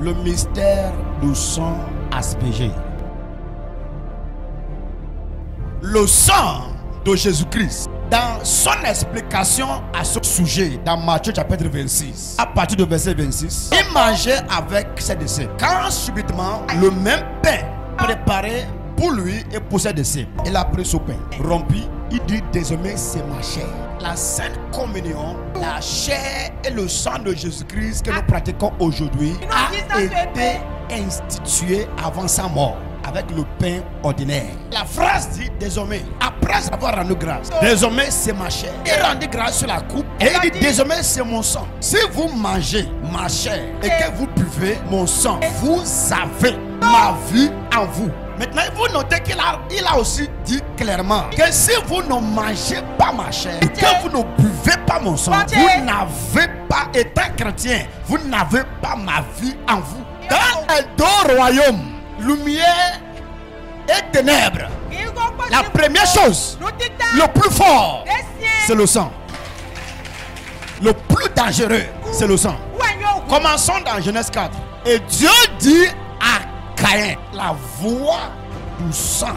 Le mystère du sang aspergé. Le sang de Jésus-Christ, dans son explication à ce sujet, dans Matthieu chapitre 26, à partir du verset 26, il mangeait avec ses disciples. Quand subitement, le même pain préparé pour lui et pour ses disciples, il a pris ce pain, rompu, il dit désormais c'est ma chair. La Sainte Communion, la chair et le sang de Jésus-Christ que nous pratiquons aujourd'hui a été institué avant sa mort avec le pain ordinaire. La phrase dit désormais, après avoir rendu grâce, désormais c'est ma chair. Il rendit grâce sur la coupe et il dit désormais c'est mon sang. Si vous mangez ma chair et que vous buvez mon sang, vous avez ma vie en vous. Maintenant, vous notez qu'il a aussi dit clairement que si vous ne mangez pas ma chair, que vous ne buvez pas mon sang, vous n'avez pas, étant chrétien, vous n'avez pas ma vie en vous. Dans les deux royaumes, lumière et ténèbres, la première chose, le plus fort, c'est le sang. Le plus dangereux, c'est le sang. Commençons dans Genèse 4. Et Dieu dit à Caïn, la voix du sang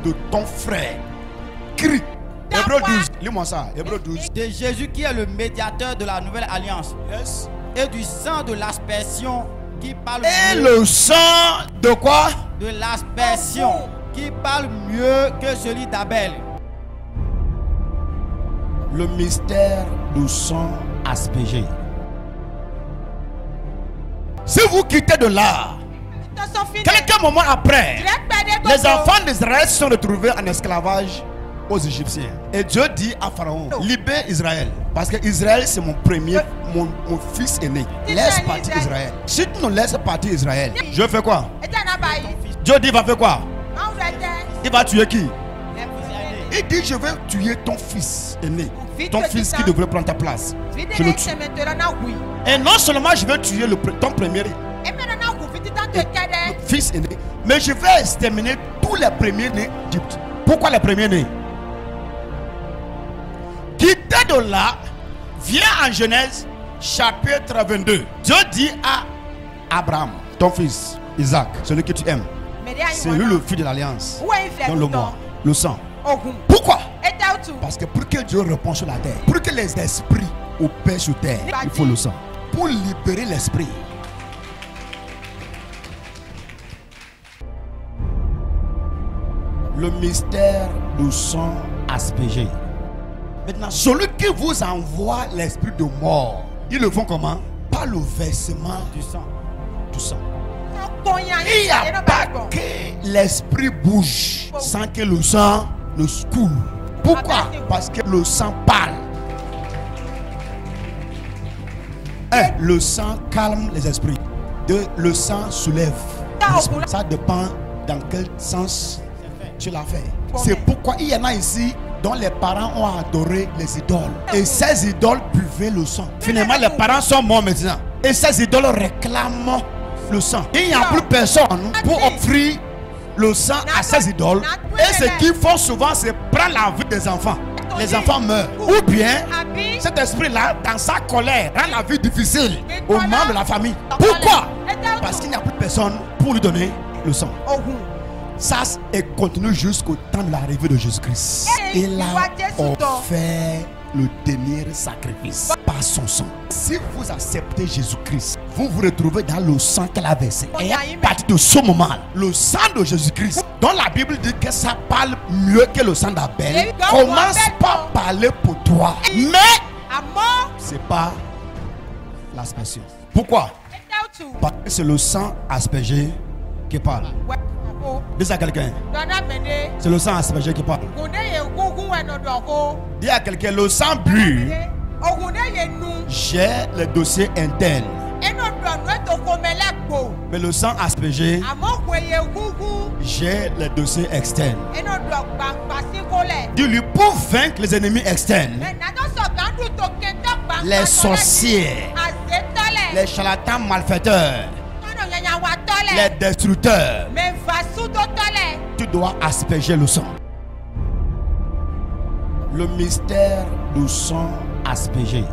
de ton frère crie. Hébreu 12, lis-moi ça. Hébreu 12. De Jésus qui est le médiateur de la nouvelle alliance. Yes. Et du sang de l'aspersion qui parle Et mieux. le sang de quoi? De l'aspersion qui parle mieux que celui d'Abel. Le mystère du sang aspergé. Si vous quittez de là, quelques moments après, les enfants d'Israël se sont retrouvés en esclavage aux Égyptiens. Et Dieu dit à Pharaon, libère Israël. Parce que Israël c'est mon premier, mon fils aîné. Laisse partir Israël. Si tu ne laisses partir Israël, je fais quoi? Dieu dit, va faire quoi? Il va tuer qui? Il dit, je vais tuer ton fils aîné. Ton fils qui devrait prendre ta place. Je le tue. Et non seulement je vais tuer ton premier fils aîné, mais je vais exterminer tous les premiers-nés d'Égypte. Pourquoi les premiers-nés? Quittez de là, viens en Genèse chapitre 22. Dieu dit à Abraham, ton fils Isaac, celui que tu aimes, c'est lui le fils de l'alliance. Donne-le-moi, le sang. Pourquoi? Parce que pour que Dieu réponde sur la terre, pour que les esprits opèrent sur terre, il faut le sang. Pour libérer l'esprit. Le mystère du sang aspergé. Maintenant, celui qui vous envoie l'esprit de mort, ils le font comment? Par le versement Du sang. du sang. Il n'y a pas que l'esprit bouge sans que le sang ne coule. Pourquoi? Parce que le sang parle. Le sang calme les esprits. Le sang soulève. Ça dépend dans quel sens tu l'as fait. C'est pourquoi il y en a ici dont les parents ont adoré les idoles. Et ces idoles buvaient le sang. Finalement, les parents sont morts maintenant. Et ces idoles réclament le sang. Il n'y a plus personne pour offrir le sang à ces idoles. Et ce qu'ils font souvent, c'est prendre la vie des enfants. Les enfants meurent. Ou bien, cet esprit-là, dans sa colère, rend la vie difficile aux membres de la famille. Pourquoi? Parce qu'il n'y a plus personne pour lui donner le sang. Ça et continue jusqu'au temps de l'arrivée de Jésus-Christ. Il a offert le dernier sacrifice par son sang. Si vous acceptez Jésus-Christ, vous vous retrouvez dans le sang qu'il a versé. Et à partir de ce moment, le sang de Jésus-Christ, dont la Bible dit que ça parle mieux que le sang d'Abel, commence par parler pour toi. Mais c'est pas l'aspersion. Pourquoi? Parce que c'est le sang aspergé qui parle. Dis à quelqu'un, c'est le sang aspergé qui parle. Dis à quelqu'un, le sang bu gère les dossiers internes. Mais le sang aspergé gère les dossiers externes. Dis-lui, pour vaincre les ennemis externes, les sorciers, les charlatans malfaiteurs, les destructeurs, tu dois asperger le sang. Le mystère du sang aspergé.